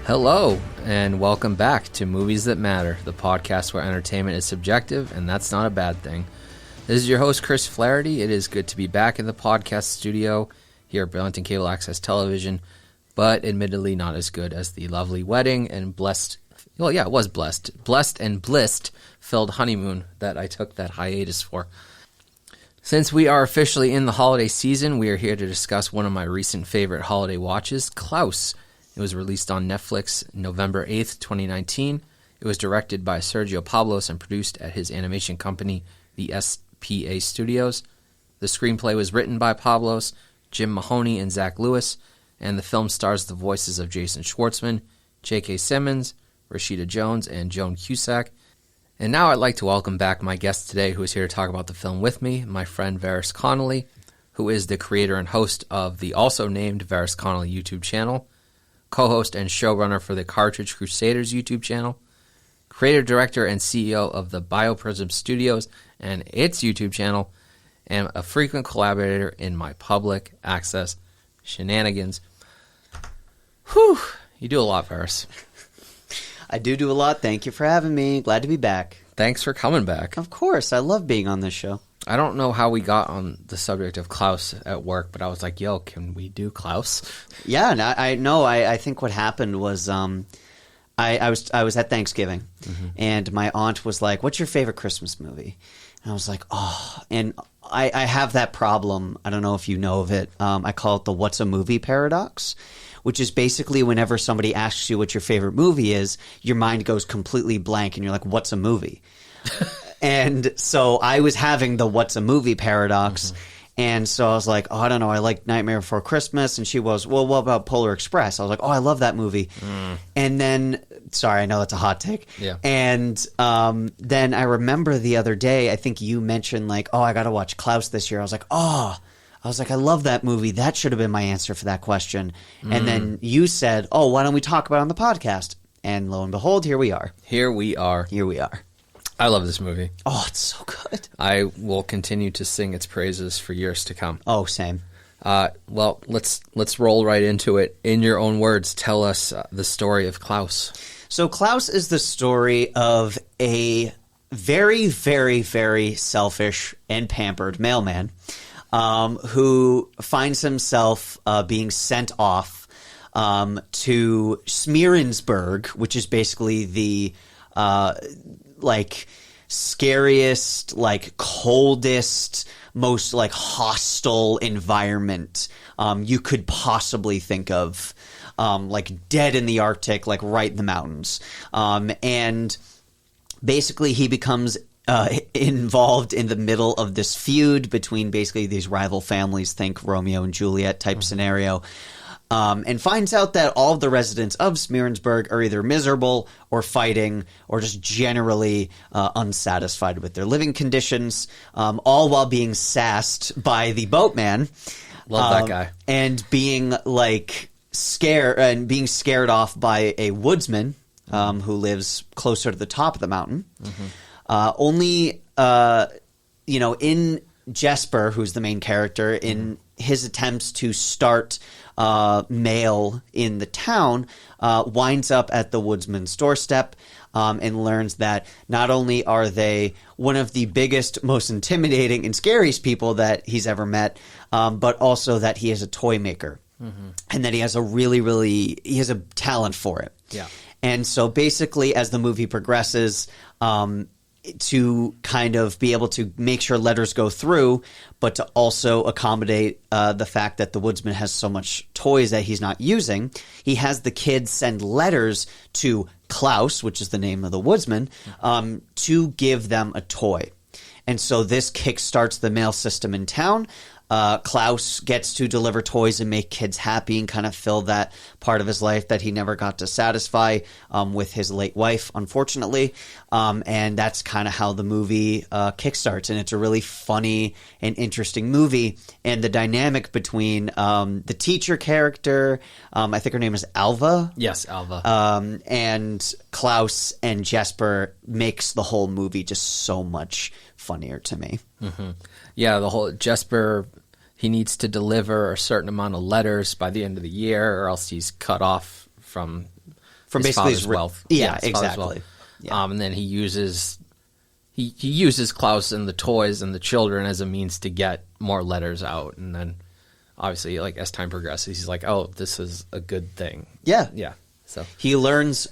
Hello, and welcome back to Movies That Matter, the podcast where entertainment is subjective, and that's not a bad thing. This is your host, Chris Flaherty. It is good to be back in the podcast studio here at Burlington Cable Access Television, but admittedly not as good as the lovely wedding and blessed and blissed-filled honeymoon that I took that hiatus for. Since we are officially in the holiday season, we are here to discuss one of my recent favorite holiday watches, Klaus. It was released on Netflix November 8th, 2019. It was directed by Sergio Pablos and produced at his animation company, the SPA Studios. The screenplay was written by Pablos, Jim Mahoney, and Zach Lewis, and the film stars the voices of Jason Schwartzman, J.K. Simmons, Rashida Jones, and Joan Cusack. And now I'd like to welcome back my guest today, who is here to talk about the film with me, my friend Veras Connolly, who is the creator and host of the also named Veras Connolly YouTube channel, co-host and showrunner for the Cartridge Crusaders YouTube channel, creator, director, and CEO of the BioPrism Studios and its YouTube channel, and a frequent collaborator in my public access shenanigans. Whew, you do a lot, Veras. I do a lot. Thank you for having me. Glad to be back. Thanks for coming back. Of course. I love being on this show. I don't know how we got on the subject of Klaus at work, but I was like, yo, can we do Klaus? Yeah, and I know. I think what happened was I was at Thanksgiving, and my aunt was like, what's your favorite Christmas movie? And I was like, oh, and I have that problem. I don't know if you know of it. I call it the what's a movie paradox, which is basically whenever somebody asks you what your favorite movie is, your mind goes completely blank, and you're like, what's a movie? And so I was having the what's a movie paradox, and so I was like, oh, I don't know, I like Nightmare Before Christmas, and she was, well, what about Polar Express? I was like, oh, I love that movie. And then, sorry, I know that's a hot take. Yeah. And then I remember the other day, I think you mentioned like, oh, I got to watch Klaus this year. I was like, I love that movie. That should have been my answer for that question. And then you said, oh, why don't we talk about it on the podcast? And lo and behold, here we are. Here we are. I love this movie. Oh, it's so good. I will continue to sing its praises for years to come. Oh, same. Well, let's roll right into it. In your own words, tell us the story of Klaus. So Klaus is the story of a very, very, very selfish and pampered mailman who finds himself being sent off to Smearensburg, which is basically the scariest, coldest, most hostile environment you could possibly think of, dead in the Arctic, right in the mountains. And basically he becomes involved in the middle of this feud between basically these rival families, think Romeo and Juliet type scenario. And finds out that all of the residents of Smearensburg are either miserable or fighting or just generally unsatisfied with their living conditions, all while being sassed by the boatman. Love that guy. And being scared off by a woodsman who lives closer to the top of the mountain. In Jesper, who's the main character, in his attempts to start mail in the town, winds up at the woodsman's doorstep and learns that not only are they one of the biggest, most intimidating and scariest people that he's ever met, but also that he is a toy maker and that he has he has a talent for it. Yeah. And so basically as the movie progresses, to kind of be able to make sure letters go through, but to also accommodate the fact that the woodsman has so much toys that he's not using, he has the kids send letters to Klaus, which is the name of the woodsman, to give them a toy. And so this kickstarts the mail system in town. Klaus gets to deliver toys and make kids happy and kind of fill that part of his life that he never got to satisfy with his late wife, unfortunately. And that's kind of how the movie kickstarts. And it's a really funny and interesting movie. And the dynamic between the teacher character, I think her name is Alva. Yes, Alva. And Klaus and Jesper makes the whole movie just so much funnier to me. Yeah, the whole Jesper, he needs to deliver a certain amount of letters by the end of the year or else he's cut off from from his basically father's wealth. Yeah, his father's exactly. wealth. Yeah. And then he uses Klaus and the toys and the children as a means to get more letters out. And then obviously, like, as time progresses, he's like, oh, this is a good thing. Yeah. Yeah. So he learns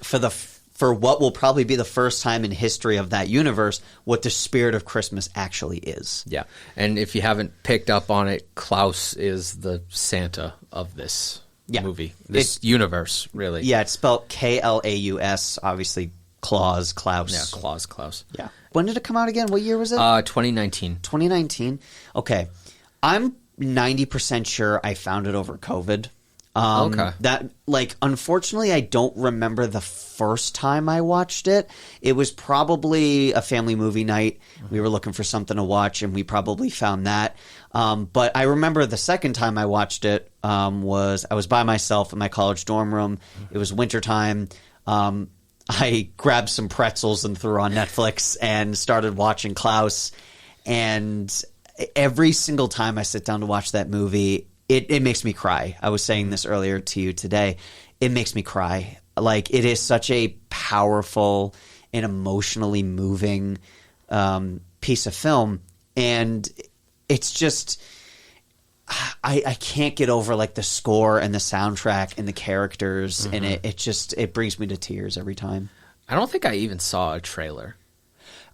for what will probably be the first time in history of that universe what the spirit of Christmas actually is. yeah. And if you haven't picked up on it, Klaus is the Santa of this movie, this universe, really. Yeah, it's spelled Klaus, obviously Klaus. Yeah, Klaus. Yeah. When did it come out again? What year was it? 2019. 2019. Okay. I'm 90% sure I found it over COVID. Okay. That, like, unfortunately, I don't remember the first time I watched it. It was probably a family movie night. We were looking for something to watch, and we probably found that. But I remember the second time I watched it I was by myself in my college dorm room. It was wintertime. I grabbed some pretzels and threw on Netflix and started watching Klaus. And every single time I sit down to watch that movie, it makes me cry. I was saying this earlier to you today. It makes me cry. Like, it is such a powerful and emotionally moving piece of film. And it's just, I can't get over, like, the score and the soundtrack and the characters. And it brings me to tears every time. I don't think I even saw a trailer.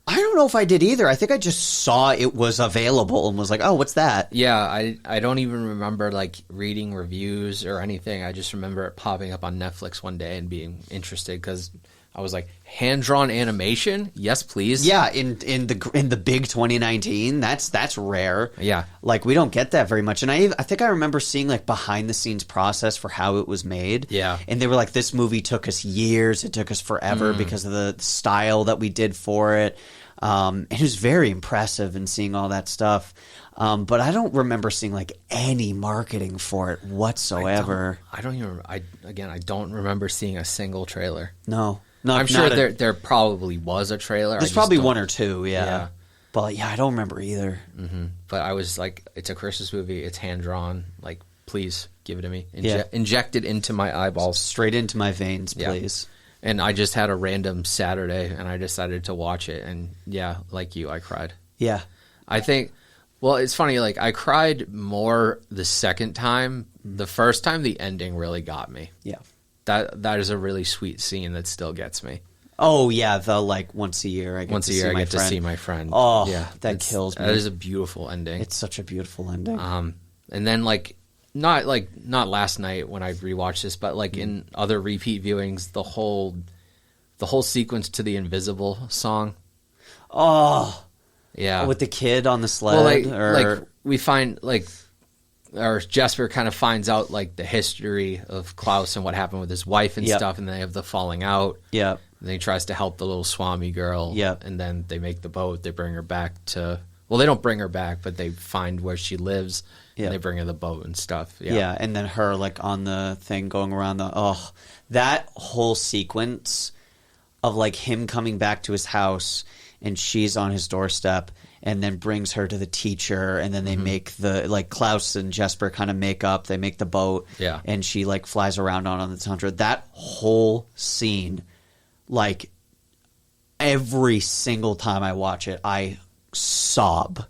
I don't know if I did either. I think I just saw it was available and was like, oh, what's that? Yeah, I don't even remember, like, reading reviews or anything. I just remember it popping up on Netflix one day and being interested because I was like, hand-drawn animation? Yes, please. Yeah, in the big 2019, that's rare. Yeah. Like, we don't get that very much. And I think I remember seeing, like, behind-the-scenes process for how it was made. Yeah. And they were like, this movie took us years. It took us forever because of the style that we did for it. It was very impressive in seeing all that stuff. But I don't remember seeing, like, any marketing for it whatsoever. I don't remember seeing a single trailer. No, I'm sure there probably was a trailer. There's probably one or two, yeah. But, yeah, I don't remember either. Mm-hmm. But I was like, it's a Christmas movie. It's hand-drawn. Like, please give it to me. Inject it into my eyeballs. Straight into my veins, please. Yeah. And I just had a random Saturday, and I decided to watch it. And, yeah, like you, I cried. Yeah. I think, well, it's funny. Like, I cried more the second time. The first time, the ending really got me. Yeah. That is a really sweet scene that still gets me. Oh, yeah, the, like, once a year I get to see my friend. Oh, yeah, that kills me. That is a beautiful ending. It's such a beautiful ending. And then, like, not last night when I rewatched this, but, like, in other repeat viewings, the whole sequence to the Invisible song. Oh. Yeah. With the kid on the sled? Well, like we find, like, or Jesper kind of finds out, like, the history of Klaus and what happened with his wife and stuff, and then they have the falling out. Yeah. And then he tries to help the little Swami girl. Yeah. And then they make the boat. They bring her back to... Well, they don't bring her back, but they find where she lives, and they bring her the boat and stuff. Yeah. Yeah, and then her, like, on the thing going around the... Oh, that whole sequence of, like, him coming back to his house, and she's on his doorstep, and then brings her to the teacher, and then they make the... Like, Klaus and Jesper kind of make up. They make the boat, and she, like, flies around on the tundra. That whole scene, like, every single time I watch it, I sob.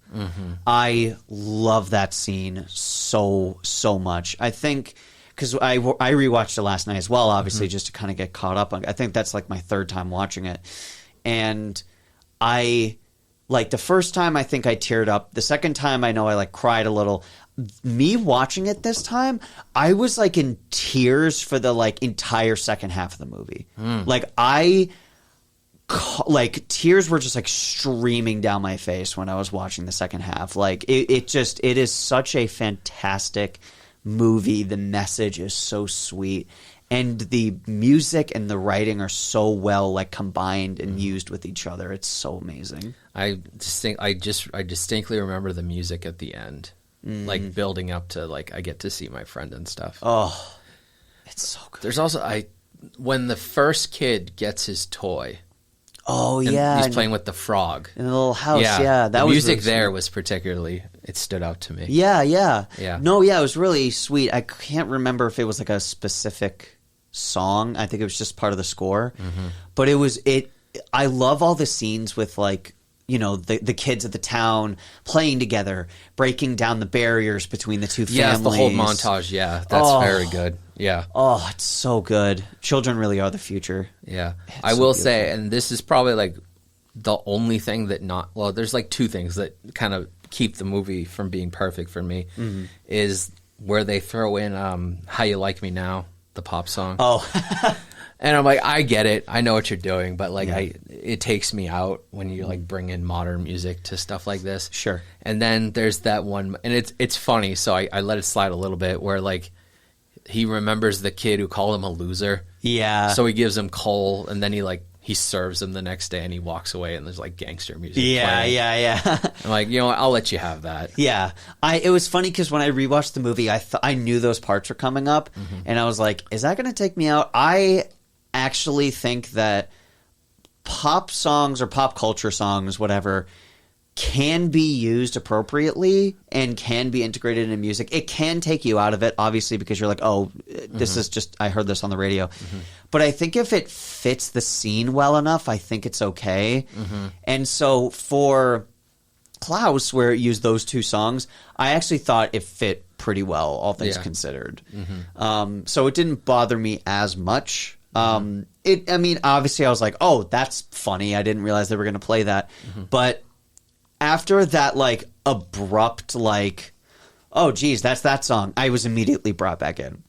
I love that scene so much. I think because I rewatched it last night as well, obviously, just to kind of get caught up on. I think that's like my third time watching it, and I like the first time I think I teared up. The second time I know I like cried a little. Me watching it this time, I was like in tears for the like entire second half of the movie. Like tears were just like streaming down my face when I was watching the second half. Like it is such a fantastic movie. The message is so sweet, and the music and the writing are so well like combined and used with each other. It's so amazing. I distinctly remember the music at the end, like building up to like I get to see my friend and stuff. Oh, it's so good. There's also when the first kid gets his toy. Oh, yeah. He's playing with the frog. In the little house, yeah. The music there was particularly, it stood out to me. Yeah. No, yeah, it was really sweet. I can't remember if it was like a specific song. I think it was just part of the score. But I love all the scenes with like, you know, the kids of the town playing together, breaking down the barriers between the two families. Yeah, the whole montage. Yeah, that's very good. Yeah. Oh, it's so good. Children really are the future. Yeah. I will say, and this is probably like the only thing that there's like two things that kind of keep the movie from being perfect for me is where they throw in How You Like Me Now, the pop song. Oh. And I'm like, I get it. I know what you're doing, but like it takes me out when you like bring in modern music to stuff like this. Sure. And then there's that one, and it's funny, so I let it slide a little bit, where like he remembers the kid who called him a loser. Yeah. So he gives him coal, and then he serves him the next day, and he walks away, and there's like gangster music playing. Yeah. I'm like, you know what, I'll let you have that. Yeah. It was funny because when I rewatched the movie, I knew those parts were coming up, and I was like, is that going to take me out? I actually think that pop songs or pop culture songs, whatever, can be used appropriately and can be integrated into music. It can take you out of it, obviously, because you're like, oh, this is just, I heard this on the radio. But I think if it fits the scene well enough, I think it's okay. And so for Klaus, where it used those two songs, I actually thought it fit pretty well, all things considered. So it didn't bother me as much. I mean, obviously I was like, oh, that's funny. I didn't realize they were going to play that. But after that, like, abrupt, like, oh, geez, that's that song, I was immediately brought back in.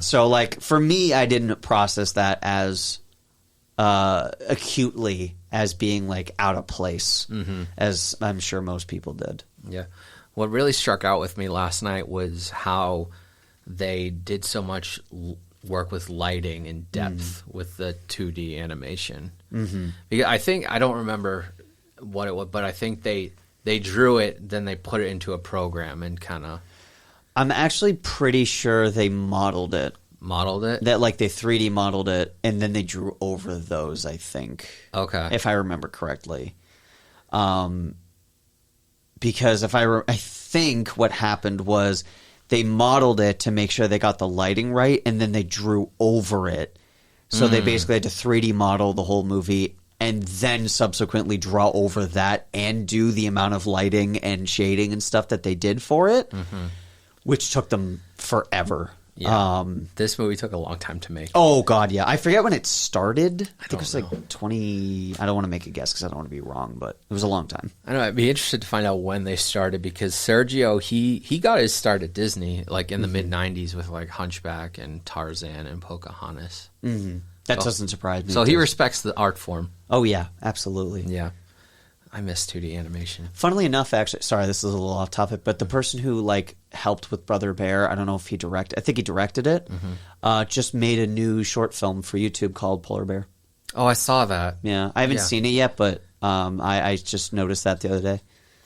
So, like, for me, I didn't process that as acutely as being, like, out of place, as I'm sure most people did. Yeah. What really struck out with me last night was how they did so much work with lighting and depth with the 2D animation. Because I don't remember what it was, but I think they drew it, then they put it into a program and kind of... I'm actually pretty sure they modeled it. Modeled it? That, like, they 3D modeled it, and then they drew over those, I think. Okay. If I remember correctly. Because I think what happened was they modeled it to make sure they got the lighting right, and then they drew over it. So they basically had to 3D model the whole movie and then subsequently draw over that and do the amount of lighting and shading and stuff that they did for it, which took them forever. Yeah. This movie took a long time to make. Oh, God, yeah. I forget when it started. I think it was like 20... I don't want to make a guess because I don't want to be wrong, but it was a long time. I know. I'd be interested to find out when they started, because Sergio, he got his start at Disney like in the mid-'90s with like Hunchback and Tarzan and Pocahontas. That doesn't surprise me. So he respects the art form. Oh, yeah. Absolutely. Yeah. I miss 2D animation. Funnily enough, actually, sorry, this is a little off topic, but the person who like helped with Brother Bear, I don't know if he directed. I think he directed it. Just made a new short film for YouTube called Polar Bear. Oh, I saw that. Yeah, I haven't seen it yet, but I just noticed that the other day.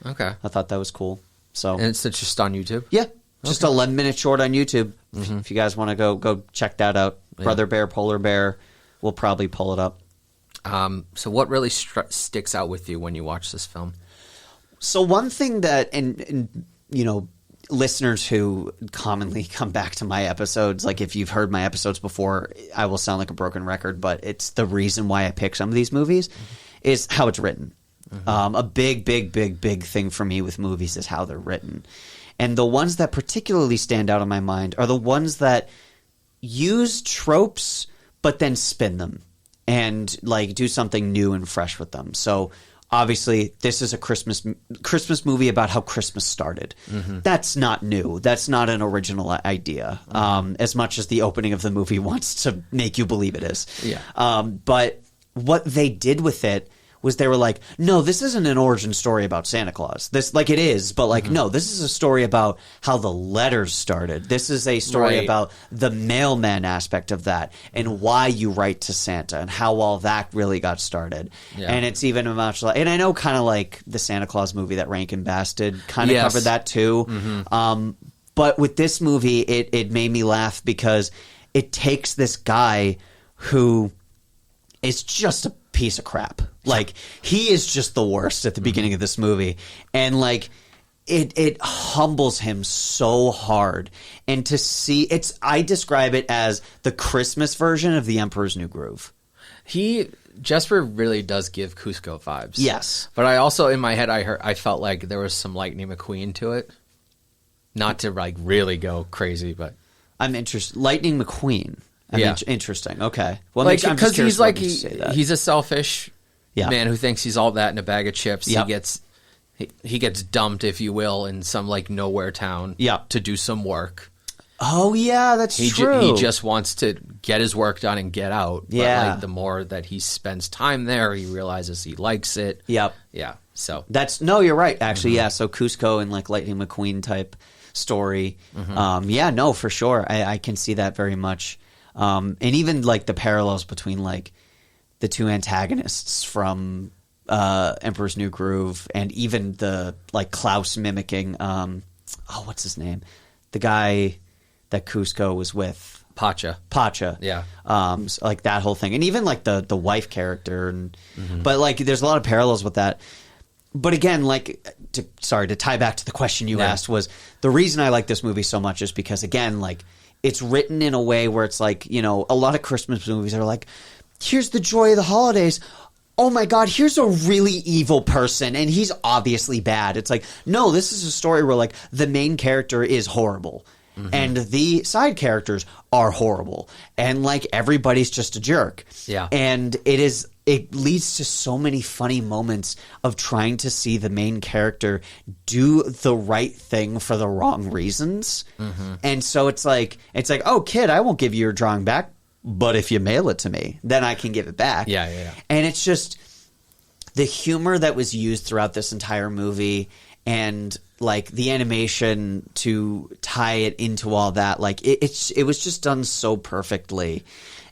Okay, I thought that was cool. So, and it's just on YouTube. Yeah, just 11-minute short on YouTube. If you guys want to go check that out, Brother Bear, Polar Bear, we'll probably pull it up. So what really sticks out with you when you watch this film? So one thing that, and you know, listeners who commonly come back to my episodes, like if you've heard my episodes before, I will sound like a broken record, but it's the reason why I pick some of these movies is how it's written. A big thing for me with movies is how they're written. And the ones that particularly stand out in my mind are the ones that use tropes but then spin them and like do something new and fresh with them. So obviously this is a Christmas movie about how Christmas started. That's not new. That's not an original idea. As much as the opening of the movie wants to make you believe it is. Yeah. But what they did with it was they were like, no, this isn't an origin story about Santa Claus. This, like, it is, but like, no, this is a story about how the letters started. This is a story about the mailman aspect of that and why you write to Santa and how all that really got started. Yeah. And it's even much like, and I know kind of like the Santa Claus movie that Rankin Bass did kind of covered that too. But with this movie, it made me laugh because it takes this guy who is just a piece of crap. Like, he is just the worst at the beginning of this movie. And, like, it humbles him so hard. And to see I describe it as the Christmas version of The Emperor's New Groove. Jesper really does give Cusco vibes. Yes. But I also, in my head, I felt like there was some Lightning McQueen to it. Not to like really go crazy, but I'm interested. Lightning McQueen. Interesting. Okay. Well, like, because he's like he's a selfish man who thinks he's all that in a bag of chips. Yep. He gets dumped, if you will, in some like nowhere town to do some work. Oh yeah, that's true. He just wants to get his work done and get out. Yeah. But like, the more that he spends time there, he realizes he likes it. Yep. Yeah. So you're right. Actually, yeah. So Cusco and like Lightning McQueen type story. For sure. I can see that very much. And even like the parallels between like the two antagonists from Emperor's New Groove, and even the like Klaus mimicking what's his name? The guy that Cusco was with. Pacha. Yeah. So like that whole thing. And even like the wife character but like there's a lot of parallels with that. But again, like to tie back to the question you asked, was the reason I like this movie so much is because, again, like it's written in a way where it's like, you know, a lot of Christmas movies are like, here's the joy of the holidays. Oh my God, here's a really evil person and he's obviously bad. It's like, no, this is a story where like the main character is horrible. And the side characters are horrible. And like everybody's just a jerk. Yeah. And it leads to so many funny moments of trying to see the main character do the right thing for the wrong reasons. And so it's like, oh kid, I won't give you your drawing back, but if you mail it to me, then I can give it back. Yeah. And it's just the humor that was used throughout this entire movie, and like the animation to tie it into all that, like it was just done so perfectly.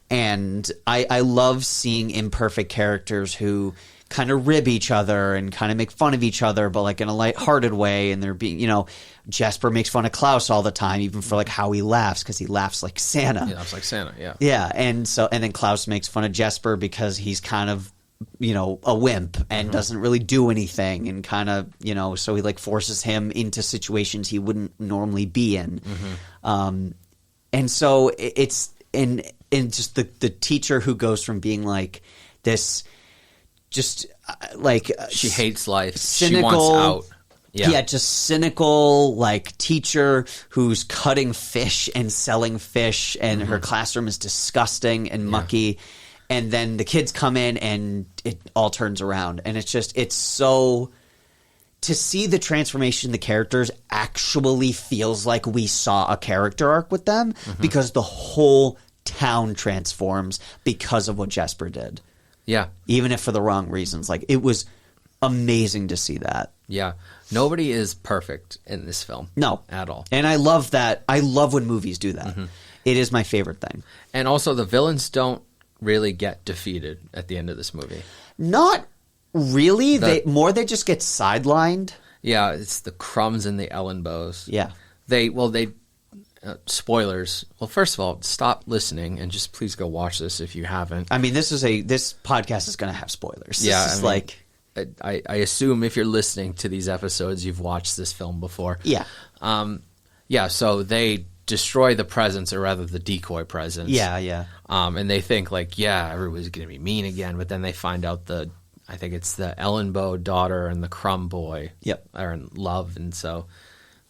And I love seeing imperfect characters who kind of rib each other and kind of make fun of each other, but like in a lighthearted way. And they're being, you know, Jesper makes fun of Klaus all the time, even for like how he laughs, because he laughs like Santa. He laughs like Santa, yeah. Yeah, and then Klaus makes fun of Jesper because he's kind of, you know, a wimp and doesn't really do anything, and kind of, you know, so he like forces him into situations he wouldn't normally be in. And so it's and just the teacher who goes from being like this, just like she hates life, cynical, she wants out. Yeah, just cynical, like teacher who's cutting fish and selling fish, and her classroom is disgusting and mucky. And then the kids come in and it all turns around. And it's so – to see the transformation in the characters actually feels like we saw a character arc with them, because the whole town transforms because of what Jesper did. Yeah. Even if for the wrong reasons. Like, it was amazing to see that. Yeah. Nobody is perfect in this film. No. At all. And I love that. I love when movies do that. It is my favorite thing. And also the villains don't really get defeated at the end of this movie. Not really. They just get sidelined. Yeah, it's the Crumbs and the Ellenbows. Yeah. They spoilers. Well, first of all, stop listening and just please go watch this if you haven't. I mean, this podcast is going to have spoilers. I assume if you're listening to these episodes, you've watched this film before. Yeah. So they destroy the presents, or rather the decoy presents. Yeah. And they think like, everybody's going to be mean again, but then they find out I think it's the Ellenbow daughter and the Crumb boy are in love, and so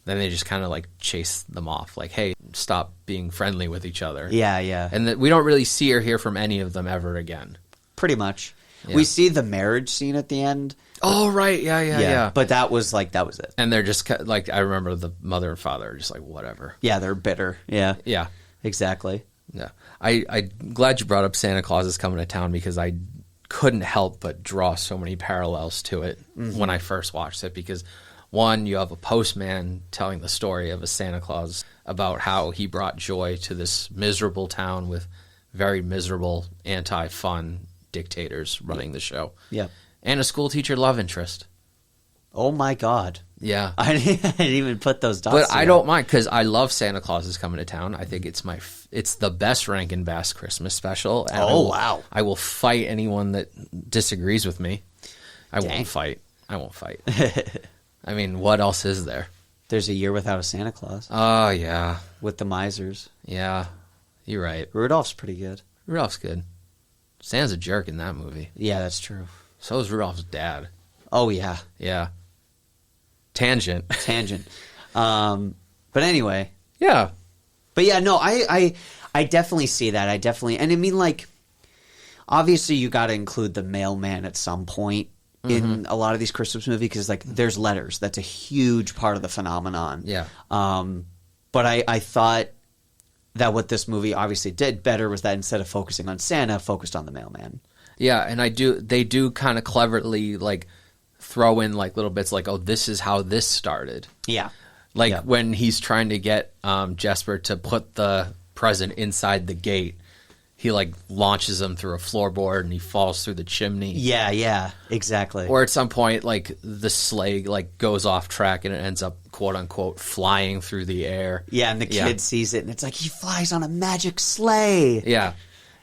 then they just kind of like chase them off, like, hey, stop being friendly with each other. Yeah. And we don't really see or hear from any of them ever again. Pretty much. Yeah. We see the marriage scene at the end. Oh, right. Yeah. But that was it. And they're just like, I remember the mother and father are just like, whatever. Yeah, they're bitter. Yeah. Exactly. Yeah. I'm glad you brought up Santa Claus is Coming to Town, because I couldn't help but draw so many parallels to it when I first watched it. Because one, you have a postman telling the story of a Santa Claus about how he brought joy to this miserable town with very miserable, anti-fun dictators running the show. Yeah. And a school teacher love interest. Oh my God. Yeah. I didn't even put those dots But together. I don't mind, because I love Santa Claus is Coming to Town. I think it's the best Rankin Bass Christmas special. And wow. I will fight anyone that disagrees with me. I won't fight. I mean, what else is there? There's A Year Without a Santa Claus. Oh, yeah. With the misers. Yeah. You're right. Rudolph's pretty good. Rudolph's good. Santa's a jerk in that movie. Yeah, that's true. So is Rudolph's dad. Oh, yeah. Yeah. Tangent. But anyway. Yeah. But yeah, no, I definitely see that. And I mean, like, obviously you got to include the mailman at some point in a lot of these Christmas movies because, like, there's letters. That's a huge part of the phenomenon. Yeah. But I thought that what this movie obviously did better was that instead of focusing on Santa, focused on the mailman. Yeah, and they do kind of cleverly, like, throw in, like, little bits like, oh, this is how this started. Yeah. Like, when he's trying to get Jesper to put the present inside the gate, he, like, launches him through a floorboard and he falls through the chimney. Yeah, exactly. Or at some point, like, the sleigh, like, goes off track and it ends up, quote-unquote, flying through the air. Yeah, and the kid sees it and it's like, he flies on a magic sleigh. Yeah.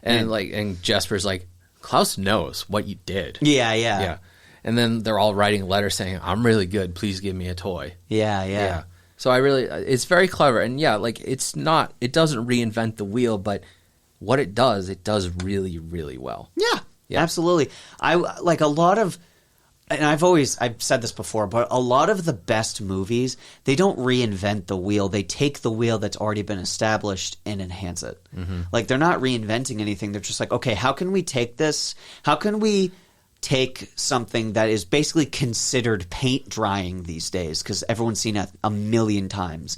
And Jesper's like, Klaus knows what you did. Yeah. And then they're all writing letters saying, I'm really good, please give me a toy. Yeah. So it's very clever. And yeah, like, it doesn't reinvent the wheel, but what it does really, really well. Yeah, absolutely. I like a lot of, and I've said this before, but a lot of the best movies, they don't reinvent the wheel. They take the wheel that's already been established and enhance it. Like, they're not reinventing anything. They're just like, okay, how can we take this? How can we take something that is basically considered paint drying these days because everyone's seen it a million times,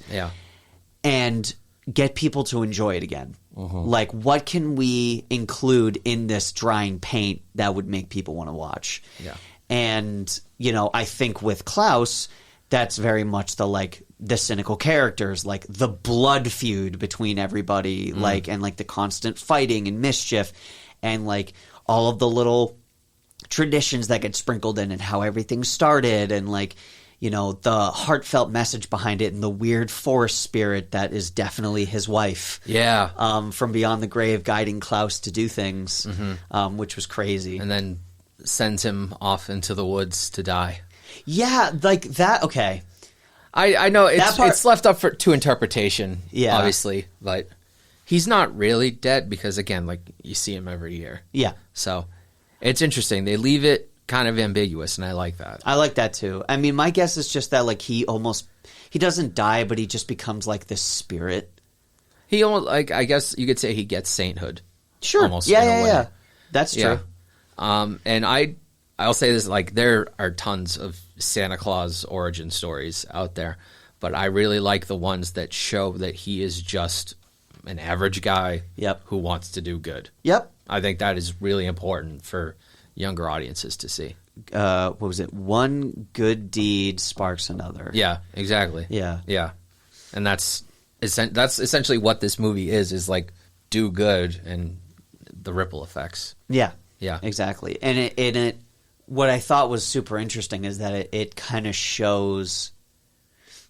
and get people to enjoy it again? Like, what can we include in this drying paint that would make people want to watch? And, you know, I think with Klaus, that's very much the cynical characters, like the blood feud between everybody, like, and like the constant fighting and mischief, and like all of the little traditions that get sprinkled in and how everything started, and like, you know, the heartfelt message behind it and the weird forest spirit that is definitely his wife. Yeah. From beyond the grave guiding Klaus to do things, which was crazy. And then sends him off into the woods to die. Yeah, like that. Okay. I know it's left up to interpretation, obviously, but he's not really dead because, again, like, you see him every year. Yeah. So it's interesting. They leave it kind of ambiguous, and I like that. I like that too. I mean, my guess is just that, like, he doesn't die, but he just becomes like this spirit. He almost, like, I guess you could say he gets sainthood. Sure. Almost. Yeah. That's true. And I'll say this, like, there are tons of Santa Claus origin stories out there, but I really like the ones that show that he is just an average guy who wants to do good. Yep. I think that is really important for younger audiences to see. What was it? One good deed sparks another. Yeah, exactly. Yeah. And that's essentially what this movie is like, do good and the ripple effects. Yeah, Yeah. exactly. And it what I thought was super interesting is that it kind of shows,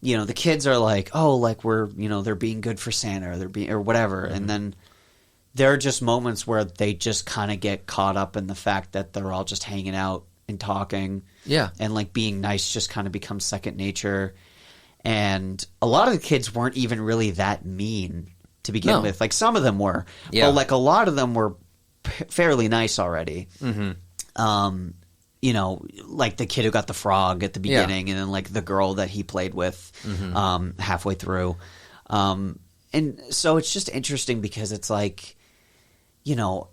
you know, the kids are like, oh, like, we're, you know, they're being good for Santa, or they're being, or whatever. And then there are just moments where they just kind of get caught up in the fact that they're all just hanging out and talking. Yeah. And, like, being nice just kind of becomes second nature. And a lot of the kids weren't even really that mean to begin with. Like, some of them were. Yeah. But, like, a lot of them were fairly nice already. You know, like the kid who got the frog at the beginning, and then, like, the girl that he played with halfway through. And so it's just interesting because it's like, you know,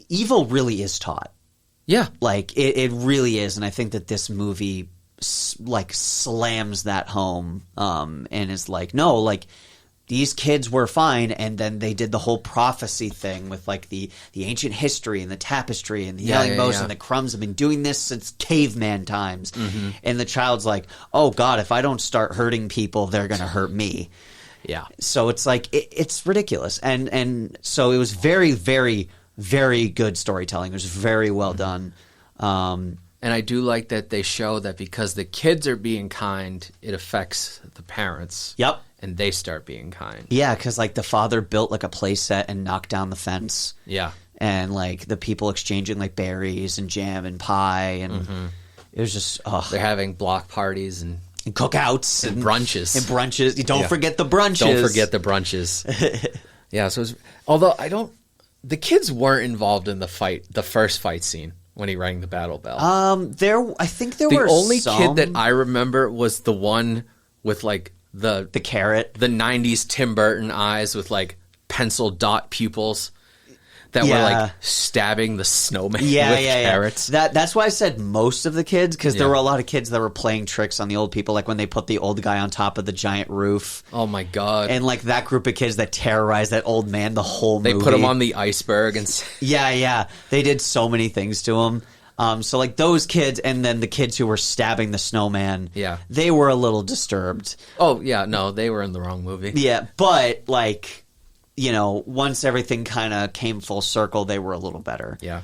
evil really is taught. Yeah. Like, it really is. And I think that this movie, like, slams that home and is like, no, like, these kids were fine. And then they did the whole prophecy thing with, like, the ancient history and the tapestry and the yelling bows and the crumbs have been doing this since caveman times. And the child's like, oh, God, if I don't start hurting people, they're going to hurt me. Yeah. So it's like, it's ridiculous. And so it was very, very, very good storytelling. It was very well done. And I do like that they show that because the kids are being kind, it affects the parents. Yep. And they start being kind. Yeah, because, like, the father built, like, a play set and knocked down the fence. Yeah. And, like, the people exchanging, like, berries and jam and pie. And It was just They're having block parties and cookouts and brunches. And brunches. Don't forget the brunches. Don't forget the brunches. Yeah, so although the kids weren't involved in the first fight scene when he rang the battle bell. I think there were the only some... kid that I remember was the one with like the carrot, the 90s Tim Burton eyes with like pencil dot pupils that were like stabbing the snowman with carrots. That's why I said most of the kids, because there were a lot of kids that were playing tricks on the old people, like when they put the old guy on top of the giant roof. Oh my god! And like that group of kids that terrorized that old man the whole movie. They put him on the iceberg and they did so many things to him. So like those kids, and then the kids who were stabbing the snowman, they were a little disturbed. Oh yeah, no, they were in the wrong movie. Yeah, but like, you know, once everything kind of came full circle, they were a little better. Yeah.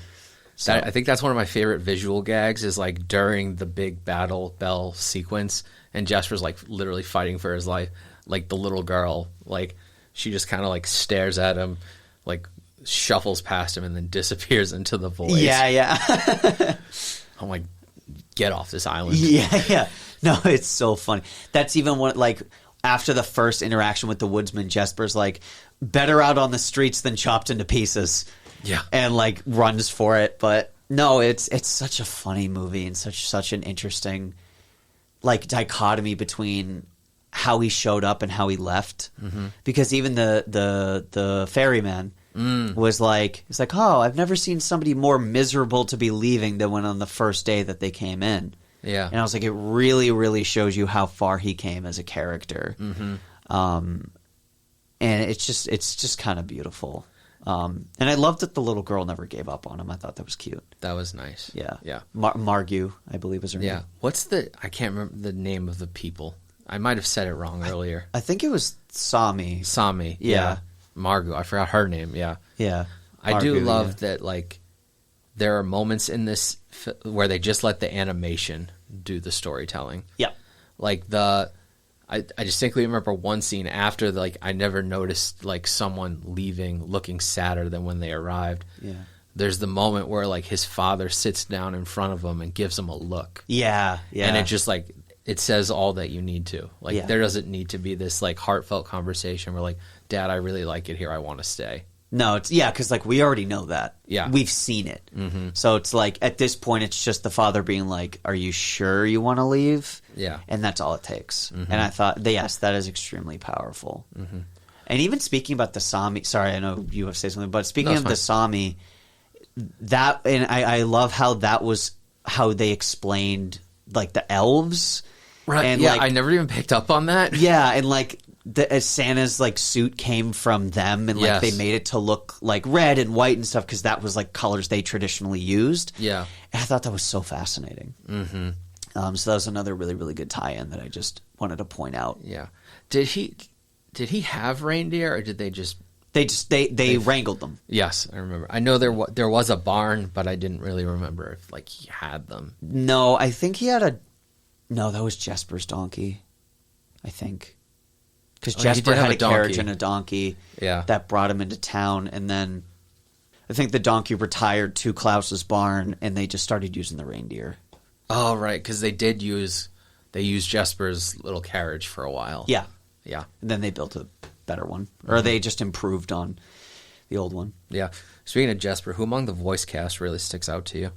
So. I think that's one of my favorite visual gags is like during the big battle bell sequence and Jesper's like literally fighting for his life. Like the little girl, like she just kind of like stares at him, like shuffles past him and then disappears into the void. Yeah. I'm like, get off this island. Yeah. No, it's so funny. That's even what, like, after the first interaction with the woodsman, Jesper's like, better out on the streets than chopped into pieces. Yeah. And like runs for it. But no, it's such a funny movie and such an interesting like dichotomy between how he showed up and how he left. Mm-hmm. Because even the ferryman was like, it's like, oh, I've never seen somebody more miserable to be leaving than when on the first day that they came in. Yeah. And I was like, it really, really shows you how far he came as a character. Mm-hmm. And it's just kind of beautiful. And I loved that the little girl never gave up on him. I thought that was cute. That was nice. Yeah. Yeah. Margu, I believe is her name. Yeah. I can't remember the name of the people. I might have said it wrong earlier. I think it was Sami. Yeah. Margu. I forgot her name. Yeah. Yeah. I do love that, like, there are moments in this where they just let the animation do the storytelling. Yeah. Like I distinctly remember one scene after, like, I never noticed, like, someone leaving looking sadder than when they arrived. Yeah. There's the moment where, like, his father sits down in front of him and gives him a look. Yeah. And it just, like, it says all that you need to. Like, there doesn't need to be this, like, heartfelt conversation where, like, Dad, I really like it here. I want to stay. No, because like we already know that. Yeah, we've seen it. Mm-hmm. So it's like at this point, it's just the father being like, "Are you sure you want to leave?" Yeah, and that's all it takes. Mm-hmm. And I thought, yes, that is extremely powerful. Mm-hmm. And even speaking about the Sami, sorry, I know you have to say something, but speaking of the Sami, that and I love how that was how they explained like the elves, right? And yeah, like, I never even picked up on that. Yeah, and like. Santa's like suit came from them, and like they made it to look like red and white and stuff because that was like colors they traditionally used. Yeah, and I thought that was so fascinating. Mm-hmm. So that was another really, really good tie-in that I just wanted to point out. Yeah, did he have reindeer, or did they just they wrangled them? Yes, I remember. I know there was a barn, but I didn't really remember if like he had them. No, I think he had that was Jesper's donkey. I think. Because Jesper had a carriage and a donkey that brought him into town, and then I think the donkey retired to Klaus's barn, and they just started using the reindeer. Oh, right, because they used Jesper's little carriage for a while. Yeah. Yeah. And then they built a better one, or they just improved on the old one. Yeah. Speaking of Jesper, who among the voice cast really sticks out to you?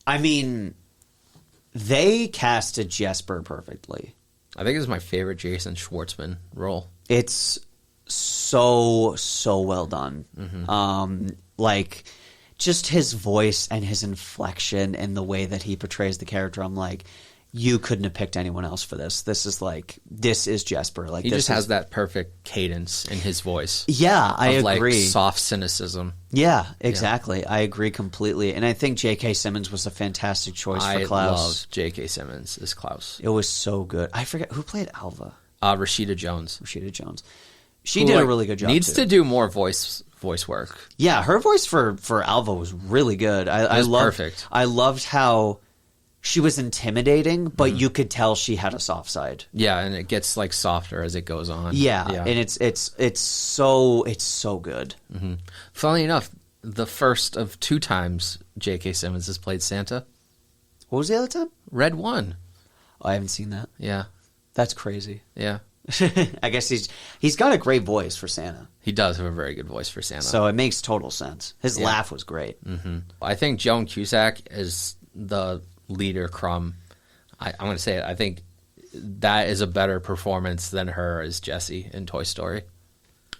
I mean, they casted Jesper perfectly. I think it's my favorite Jason Schwartzman role. It's so well done. Mm-hmm. Like, just his voice and his inflection and the way that he portrays the character, I'm like, you couldn't have picked anyone else for this. This is Jesper. Like, he just has that perfect cadence in his voice. Yeah, I agree. Like soft cynicism. Yeah, exactly. Yeah. I agree completely. And I think J.K. Simmons was a fantastic choice for Klaus. I love J.K. Simmons as Klaus. It was so good. I forget who played Alva. Rashida Jones. She did a really good job. Needs to do more voice work. Yeah, her voice for Alva was really good. Perfect. I loved how she was intimidating, but you could tell she had a soft side. Yeah, and it gets like softer as it goes on. Yeah. And it's so good. Mm-hmm. Funnily enough, the first of 2 times J.K. Simmons has played Santa. What was the other time? Red 1. Oh, I haven't seen that. Yeah. That's crazy. Yeah. I guess he's got a great voice for Santa. He does have a very good voice for Santa. So it makes total sense. His laugh was great. Mm-hmm. I think Joan Cusack is the leader Crumb. I'm going to say it. I think that is a better performance than her as Jessie in Toy Story.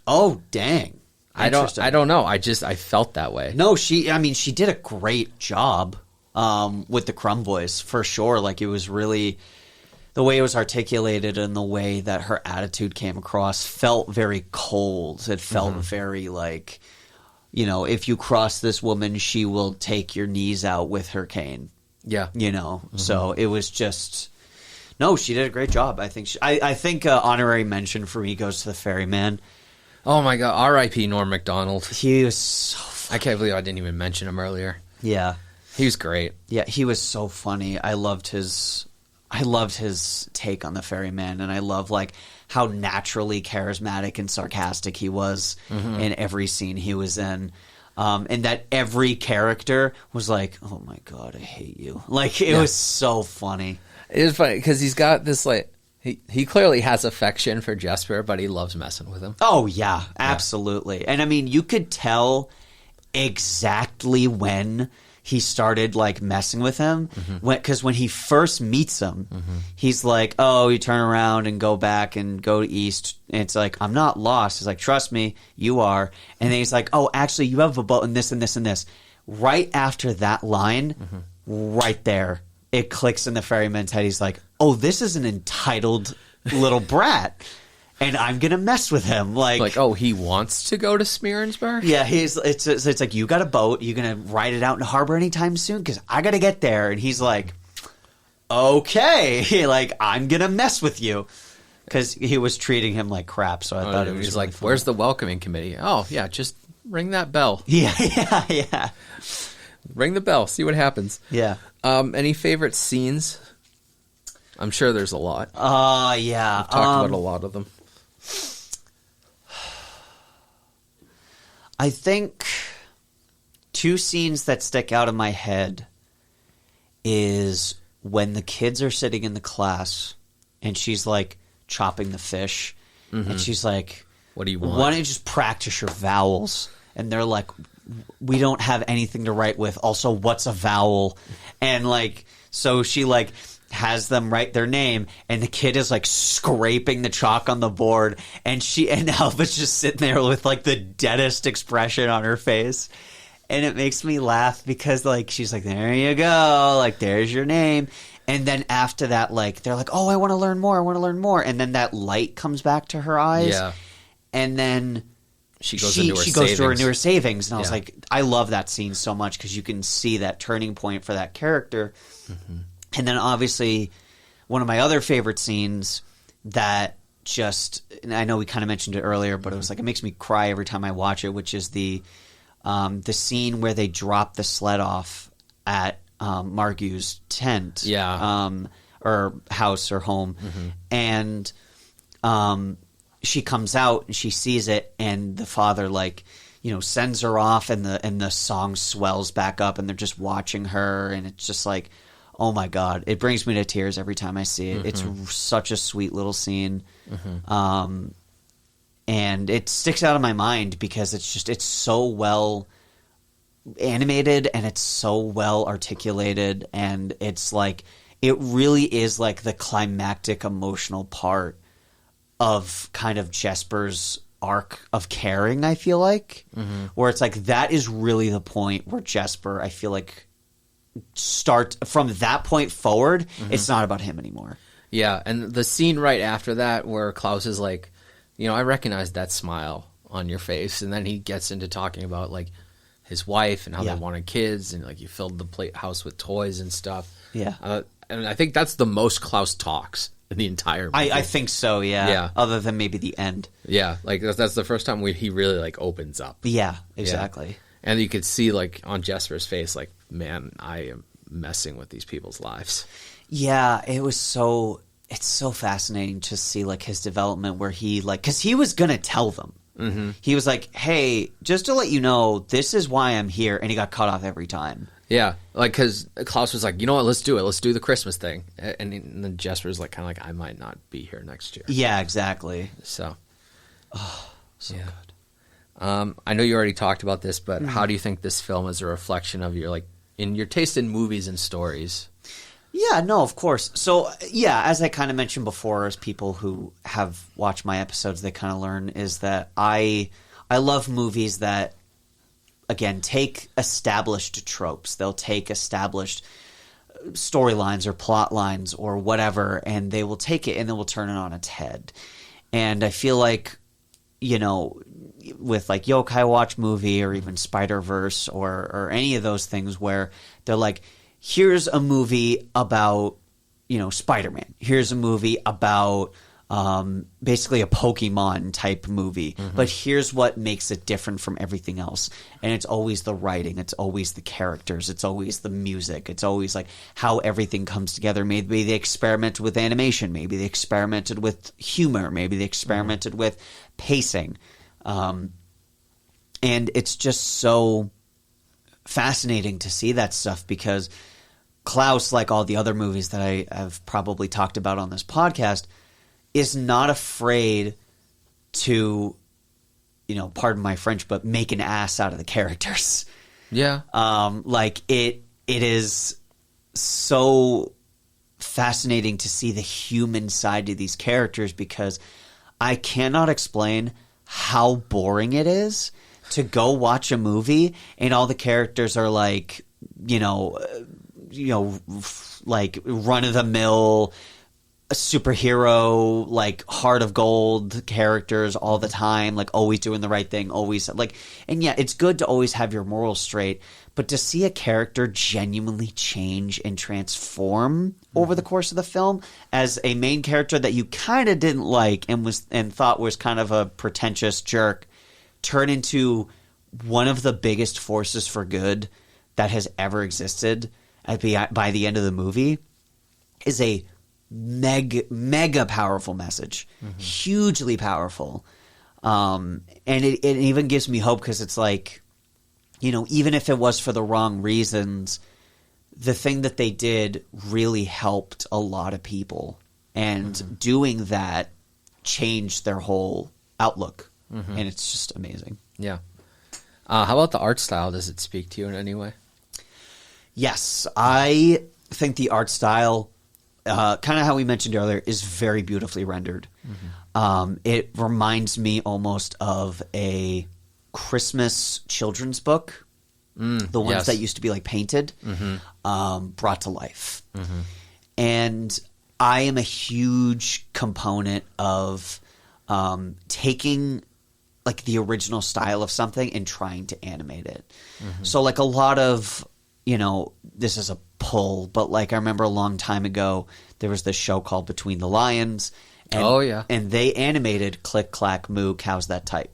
Oh, dang. I don't know. I felt that way. No, she did a great job with the Crumb voice for sure. Like, it was really the way it was articulated and the way that her attitude came across felt very cold. It felt very like, you know, if you cross this woman, she will take your knees out with her cane. Yeah. You know, so it was just, no, she did a great job. I think I think honorary mention for me goes to the Ferryman. Oh my God. R.I.P. Norm Macdonald. He was so funny. I can't believe I didn't even mention him earlier. Yeah. He was great. Yeah, he was so funny. I loved his take on the Ferryman, and I love like how naturally charismatic and sarcastic he was in every scene he was in. And that every character was like, "Oh my God, I hate you!" Like it was so funny. It was funny because he's got this like he clearly has affection for Jesper, but he loves messing with him. Oh yeah, absolutely. And I mean, you could tell exactly when he started like messing with him, because when he first meets him, he's like, "Oh, you turn around and go back and go east." And it's like, "I'm not lost." He's like, "Trust me, you are." And then he's like, "Oh, actually, you have a boat and this and this and this." Right after that line, right there, it clicks in the Ferryman's head. He's like, "Oh, this is an entitled little brat, and I'm gonna mess with him." Like, oh, he wants to go to Smearensburg? Yeah, it's like, "You got a boat? You gonna ride it out in the harbor anytime soon? Because I gotta get there." And he's like, "Okay," like, "I'm gonna mess with you," because he was treating him like crap. So I thought it was he's really like, funny. "Where's the welcoming committee?" Oh, yeah, just ring that bell. Yeah. Ring the bell. See what happens. Yeah. Any favorite scenes? I'm sure there's a lot. Yeah. We've talked about a lot of them. I think two scenes that stick out in my head is when the kids are sitting in the class and she's like chopping the fish and she's like, "What do you want? Why don't you just practice your vowels?" And they're like, "We don't have anything to write with. Also, what's a vowel?" And like, so she like has them write their name, and the kid is like scraping the chalk on the board, and Alva's just sitting there with like the deadest expression on her face. And it makes me laugh because like she's like, "There you go, like there's your name." And then after that, like they're like, "Oh, I want to learn more. And then that light comes back to her eyes. Yeah. And then She goes into her savings. And I was like, I love that scene so much because you can see that turning point for that character. And then obviously one of my other favorite scenes that just, and I know we kind of mentioned it earlier, but it was like, it makes me cry every time I watch it, which is the scene where they drop the sled off at Margu's tent. Yeah. Or house or home. And she comes out and she sees it, and the father like, you know, sends her off, and the song swells back up, and they're just watching her, and it's just like, oh my God, it brings me to tears every time I see it. It's such a sweet little scene. And it sticks out of my mind because it's so well animated and it's so well articulated, and it's like, it really is like the climactic emotional part of kind of Jesper's arc of caring, I feel like, where it's like, that is really the point where Jesper, I feel like, start from that point forward, it's not about him anymore. Yeah, and the scene right after that where Klaus is like, you know, I recognize that smile on your face, and then he gets into talking about like his wife and how they wanted kids, and like you filled the house with toys and stuff. Yeah, and I think that's the most Klaus talks in the entire movie. I think so. Yeah. Other than maybe the end. Yeah, like that's the first time he really like opens up. Yeah, exactly. Yeah. And you could see like on Jesper's face, like, man, I am messing with these people's lives. Yeah, it's so fascinating to see like his development where he like, because he was gonna tell them. He was like, "Hey, just to let you know, this is why I'm here," and he got cut off every time. Yeah, like, because Klaus was like, you know what, let's do it. Let's do the Christmas thing. And then Jesper's like, kind of like, I might not be here next year. Yeah, exactly. So. So Yeah. good. I know you already talked about this, but how do you think this film is a reflection of your taste in movies and stories? Yeah, no, of course. So, yeah, as I kind of mentioned before, as people who have watched my episodes, they kind of learn is that I love movies that, again, take established tropes. They'll take established storylines or plot lines or whatever, and they will take it and they will turn it on its head. And I feel like, you know, with like Yokai Watch movie or even Spider-Verse or any of those things where they're like, here's a movie about, you know, Spider-Man. Here's a movie about basically a Pokemon type movie. But here's what makes it different from everything else. And it's always the writing. It's always the characters. It's always the music. It's always like how everything comes together. Maybe they experimented with animation. Maybe they experimented with humor. Maybe they experimented with pacing. And it's just so fascinating to see that stuff because Klaus, like all the other movies that I have probably talked about on this podcast, is not afraid to, you know, pardon my French, but make an ass out of the characters. Yeah. Like it is so fascinating to see the human side to these characters because I cannot explain how boring it is to go watch a movie and all the characters are like, like run of the mill superhero, like heart of gold characters all the time, like always doing the right thing, always like, and yeah, it's good to always have your morals straight, but to see a character genuinely change and transform over the course of the film as a main character that you kind of didn't like and thought was kind of a pretentious jerk turn into one of the biggest forces for good that has ever existed by the end of the movie is a mega powerful message, hugely powerful. And it even gives me hope because it's like, you know, even if it was for the wrong reasons, the thing that they did really helped a lot of people. And doing that changed their whole outlook. And it's just amazing. Yeah. How about the art style? Does it speak to you in any way? Yes. I think the art style, kind of how we mentioned earlier, is very beautifully rendered. It reminds me almost of a Christmas children's book, the ones that used to be like painted, brought to life. And I am a huge component of taking like the original style of something and trying to animate it. So like a lot of, you know, this is a pull, but like I remember a long time ago there was this show called Between the Lions, and, and they animated Click Clack Moo Cows That Type,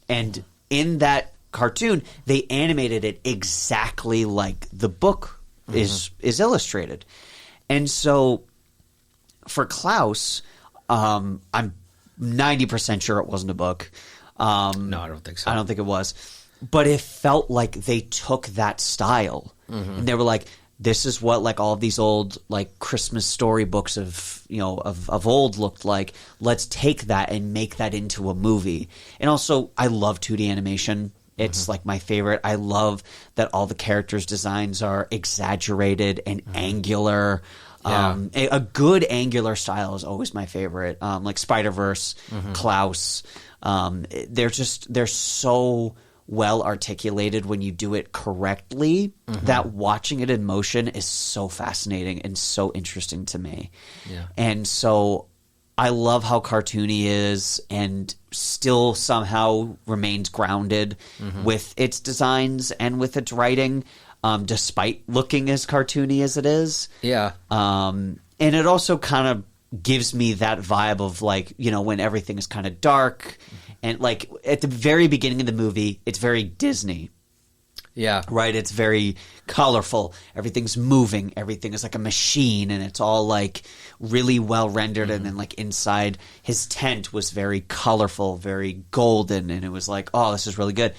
and in that cartoon they animated it exactly like the book is illustrated. And so for Klaus, I'm 90% sure it wasn't a book. No, I don't think so. I don't think it was. But it felt like they took that style and they were like, this is what like all of these old like Christmas storybooks of, you know, of old looked like. Let's take that and make that into a movie. And also, I love 2D animation. It's like my favorite. I love that all the characters' designs are exaggerated and angular. A good angular style is always my favorite. Like Spider-Verse, Klaus. They're so well articulated when you do it correctly that watching it in motion is so fascinating and so interesting to me. And so I love how cartoony is and still somehow remains grounded with its designs and with its writing, despite looking as cartoony as it is. And it also kind of gives me that vibe of like, you know, when everything is kind of dark and like at the very beginning of the movie, it's very Disney. Right? It's very colorful. Everything's moving. Everything is like a machine and it's all like really well rendered. And then like inside his tent was very colorful, very golden. And it was like, oh, this is really good.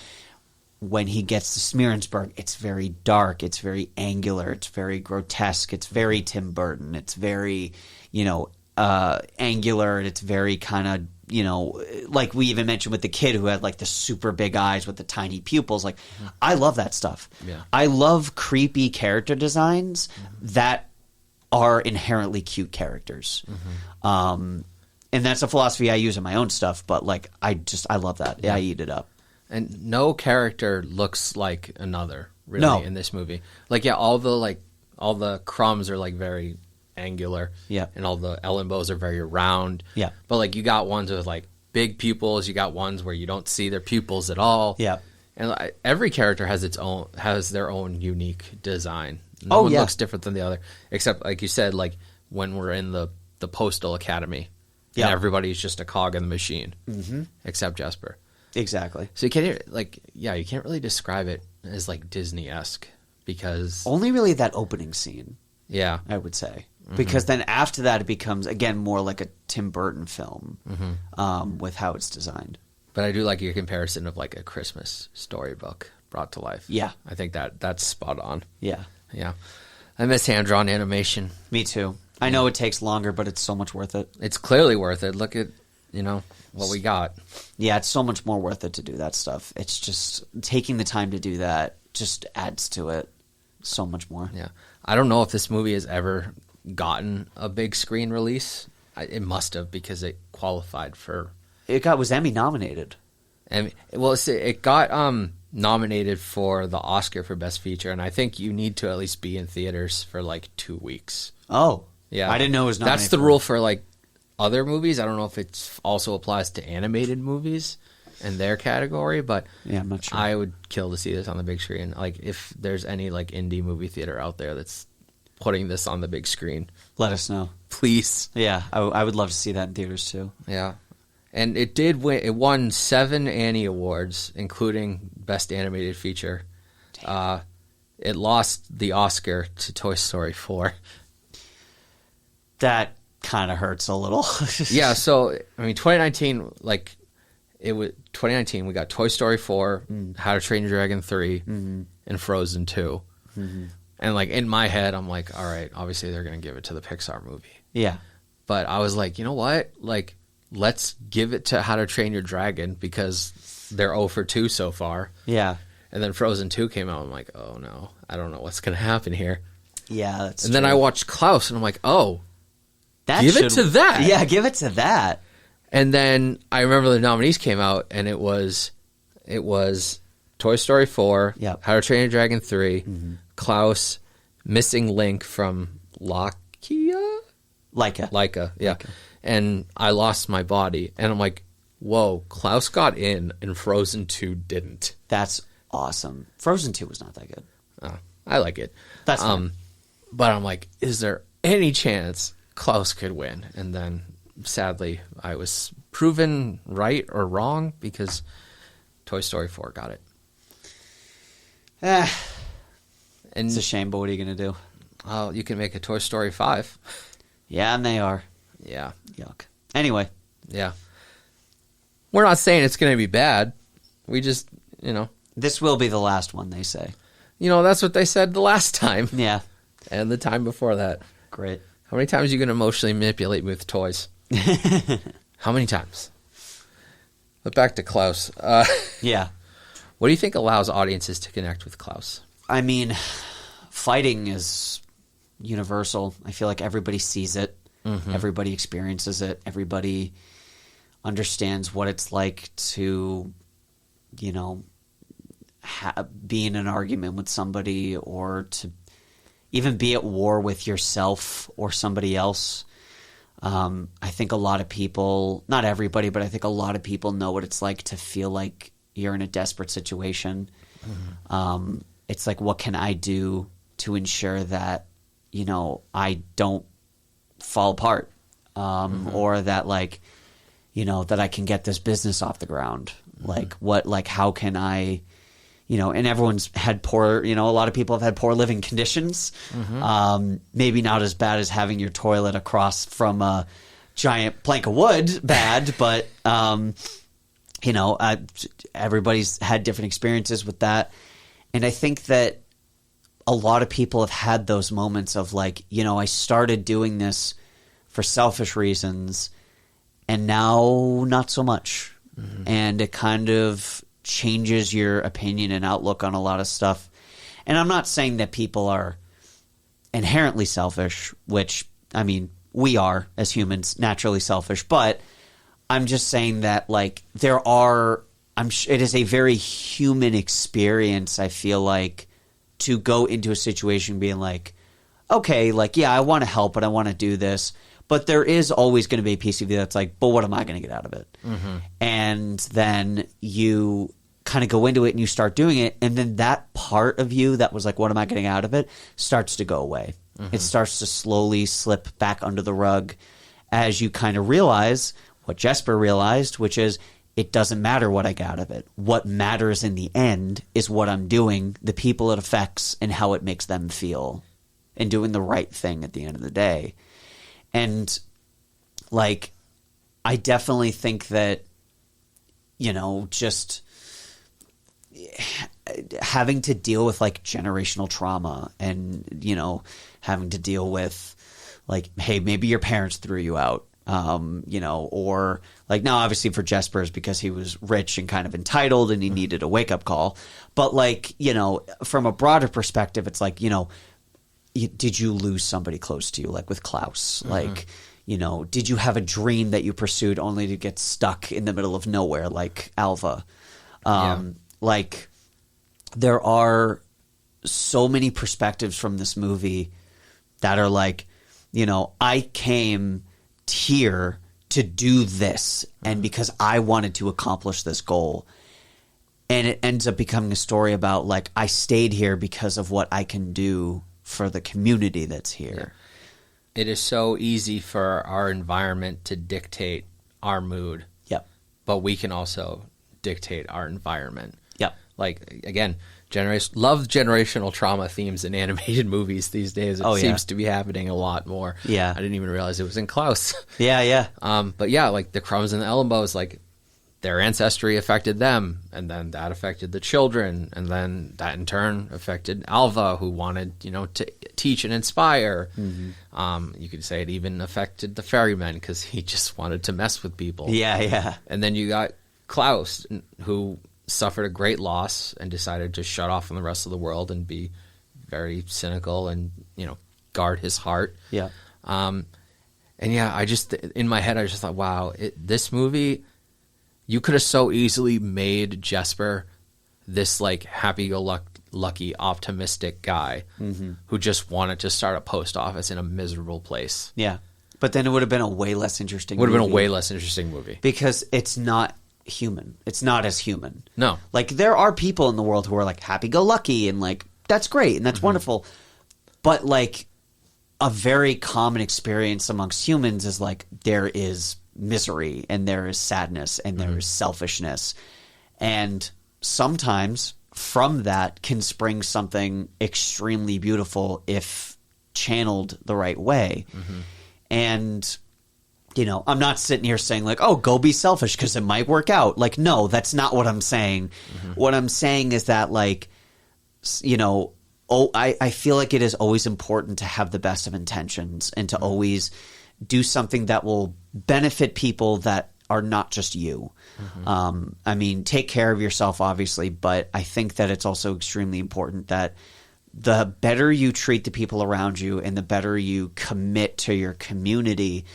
when he gets to Smearensburg, it's very dark, it's very angular, it's very grotesque, it's very Tim Burton, it's very, angular, and it's very kind of, like we even mentioned with the kid who had like the super big eyes with the tiny pupils. Like, I love that stuff. Yeah. I love creepy character designs that are inherently cute characters. And that's a philosophy I use in my own stuff, but like, I love that. Yeah. I eat it up. And no character looks like another, really, in this movie. Like, yeah, all the crumbs are like very angular. Yeah. And all the Ellenbows are very round. Yeah. But like, you got ones with like big pupils, you got ones where you don't see their pupils at all. Yeah. And every character has their own unique design. No one looks different than the other, except like you said, like when we're in the Postal Academy, and everybody's just a cog in the machine, except Jesper. Exactly. So you can't you can't really describe it as like Disney-esque because only really that opening scene. Yeah, I would say. Because then after that, it becomes, again, more like a Tim Burton film with how it's designed. But I do like your comparison of like a Christmas storybook brought to life. Yeah. I think that's spot on. Yeah. Yeah. I miss hand-drawn animation. Me too. I know it takes longer, but it's so much worth it. It's clearly worth it. Look at, what we got. Yeah, it's so much more worth it to do that stuff. It's just taking the time to do that just adds to it so much more. Yeah. I don't know if this movie has ever gotten a big screen release. It must have, because it qualified for. It was Emmy nominated. It got nominated for the Oscar for Best Feature, and I think you need to at least be in theaters for like 2 weeks. Oh, yeah. I didn't know it was nominated. That's the rule for like other movies. I don't know if it also applies to animated movies in their category, but yeah, I'm not sure. I would kill to see this on the big screen. Like, if there's any like indie movie theater out there that's putting this on the big screen, let us know, please. Yeah, I would love to see that in theaters too. Yeah, and it did win. It won 7 Annie Awards, including Best Animated Feature. It lost the Oscar to Toy Story 4. That kind of hurts a little. Yeah, so I mean, 2019, like it was 2019. We got Toy Story 4, How to Train Your Dragon 3, and Frozen 2. And like in my head, I'm like, all right, obviously they're going to give it to the Pixar movie. Yeah. But I was like, you know what? Like, let's give it to How to Train Your Dragon because they're 0 for 2 so far. Yeah. And then Frozen 2 came out. I'm like, oh no, I don't know what's going to happen here. Yeah, that's And true. then I watched Klaus and I'm like, oh, that give it to that. Yeah, give it to that. And then I remember the nominees came out and it was Toy Story 4, How to Train Your Dragon 3, Klaus, Missing Link from Laika, yeah. Laika. And I Lost My Body. And I'm like, whoa, Klaus got in and Frozen 2 didn't. That's awesome. Frozen 2 was not that good. Oh, I like it. That's fine. But I'm like, is there any chance Klaus could win? And then sadly I was proven right or wrong because Toy Story 4 got it. And it's a shame, but what are you going to do? Oh, you can make a Toy Story 5. Yeah, and they are. Yeah. Yuck. Anyway. Yeah. We're not saying it's going to be bad. We just, This will be the last one, they say. That's what they said the last time. Yeah. And the time before that. Great. How many times are you going to emotionally manipulate me with toys? How many times? But back to Klaus. Yeah. What do you think allows audiences to connect with Klaus? I mean, fighting is universal. I feel like everybody sees it. Everybody experiences it. Everybody understands what it's like to, be in an argument with somebody or to even be at war with yourself or somebody else. I think a lot of people, not everybody, but I think a lot of people know what it's like to feel like you're in a desperate situation. It's like, what can I do to ensure that, I don't fall apart, or that that I can get this business off the ground. How can I, and everyone's had poor, a lot of people have had poor living conditions. Maybe not as bad as having your toilet across from a giant plank of wood bad, but, you know, everybody's had different experiences with that. And I think that a lot of people have had those moments of like, you know, I started doing this for selfish reasons and now not so much. Mm-hmm. And it kind of changes your opinion and outlook on a lot of stuff. And I'm not saying that people are inherently selfish, which, I mean, we are as humans naturally selfish, but I'm just saying that like there are, it is a very human experience, I feel like, to go into a situation being like, okay, like, yeah, I want to help, but I want to do this. But there is always going to be a piece of you that's like, but what am I going to get out of it? Mm-hmm. And then you kind of go into it and you start doing it. And then that part of you that was like, what am I getting out of it? Starts to go away. Mm-hmm. It starts to slowly slip back under the rug as you kind of realize what Jesper realized, which is it doesn't matter what I get out of it. What matters in the end is what I'm doing, the people it affects, and how it makes them feel, and doing the right thing at the end of the day. And, like, I definitely think that, you know, just having to deal with, like, generational trauma and, you know, having to deal with, like, hey, maybe your parents threw you out. You know, or like now obviously for Jesper's because he was rich and kind of entitled and he needed a wake up call. But like, you know, from a broader perspective, it's like, you know, did you lose somebody close to you? Like with Klaus, like, you know, did you have a dream that you pursued only to get stuck in the middle of nowhere? Like Alva, like there are so many perspectives from this movie that are like, you know, I came here to do this and because I wanted to accomplish this goal, and it ends up becoming a story about like I stayed here because of what I can do for the community that's here. It is so easy for our environment to dictate our mood. Yep. But we can also dictate our environment. Yep. Like again, love generational trauma themes in animated movies these days. It seems to be happening a lot more. Yeah. I didn't even realize it was in Klaus. Yeah. But yeah, like the Crumbs and the Ellenbows, like their ancestry affected them, and then that affected the children, and then that in turn affected Alva, who wanted, you know, to teach and inspire. Mm-hmm. You could say it even affected the ferryman because he just wanted to mess with people. Yeah. And then you got Klaus, who suffered a great loss and decided to shut off from the rest of the world and be very cynical and, you know, guard his heart. Yeah. And yeah, I just, in my head, I just thought, wow, this movie, you could have so easily made Jesper this like happy-go-lucky, optimistic guy who just wanted to start a post office in a miserable place. Yeah. But then it would have been a way less interesting movie. Would have been a way less interesting movie. Because it's not human. It's not as human. No. Like there are people in the world who are like happy-go-lucky and like that's great and that's wonderful. But like a very common experience amongst humans is like there is misery and there is sadness and there is selfishness. And sometimes from that can spring something extremely beautiful if channeled the right way. And you know, I'm not sitting here saying like, oh, go be selfish because it might work out. Like, no, that's not what I'm saying. What I'm saying is that like, you know, I feel like it is always important to have the best of intentions and to always do something that will benefit people that are not just you. I mean, take care of yourself, obviously, but I think that it's also extremely important that the better you treat the people around you and the better you commit to your community,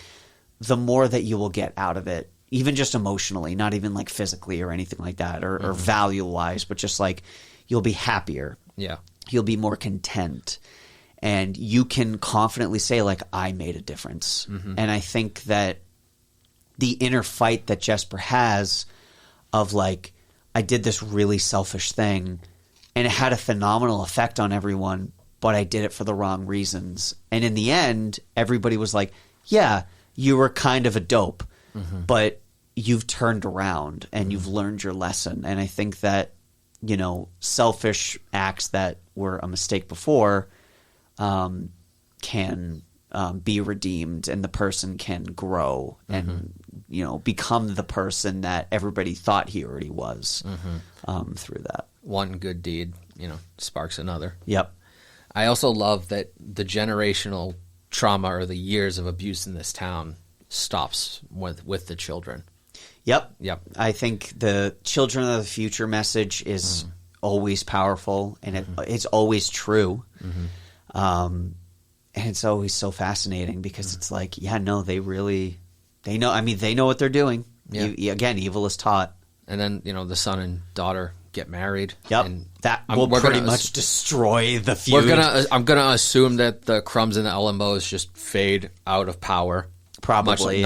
the more that you will get out of it, even just emotionally, not even like physically or anything like that or value-wise, but just like you'll be happier. Yeah. You'll be more content. And you can confidently say like, I made a difference. And I think that the inner fight that Jesper has of like, I did this really selfish thing and it had a phenomenal effect on everyone, but I did it for the wrong reasons. And in the end, everybody was like, yeah, you were kind of a dope, but you've turned around and you've learned your lesson. And I think that, you know, selfish acts that were a mistake before can be redeemed and the person can grow and become the person that everybody thought he already was through that. One good deed, sparks another. Yep. I also love that the generational trauma or the years of abuse in this town stops with the children. Yep. Yep. I think the Children of the Future message is always powerful, and it's always true. And it's always so fascinating because it's like, they know. I mean, they know what they're doing. Yeah. Again, evil is taught. And then, the son and daughter get married. Yep. And that will pretty much destroy the feud. I'm going to assume that the Crumbs and the Ellenbows just fade out of power. Probably,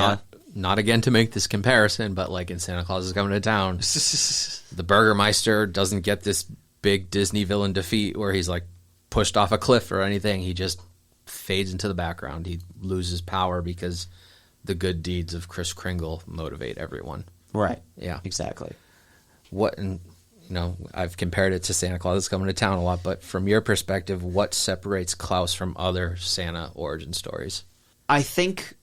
Not again to make this comparison, but like in Santa Claus is Coming to Town, the Burgermeister doesn't get this big Disney villain defeat where he's like pushed off a cliff or anything. He just fades into the background. He loses power because the good deeds of Kris Kringle motivate everyone. Right. Yeah. Exactly. I've compared it to Santa Claus is Coming to Town a lot, but from your perspective, what separates Klaus from other Santa origin stories? I think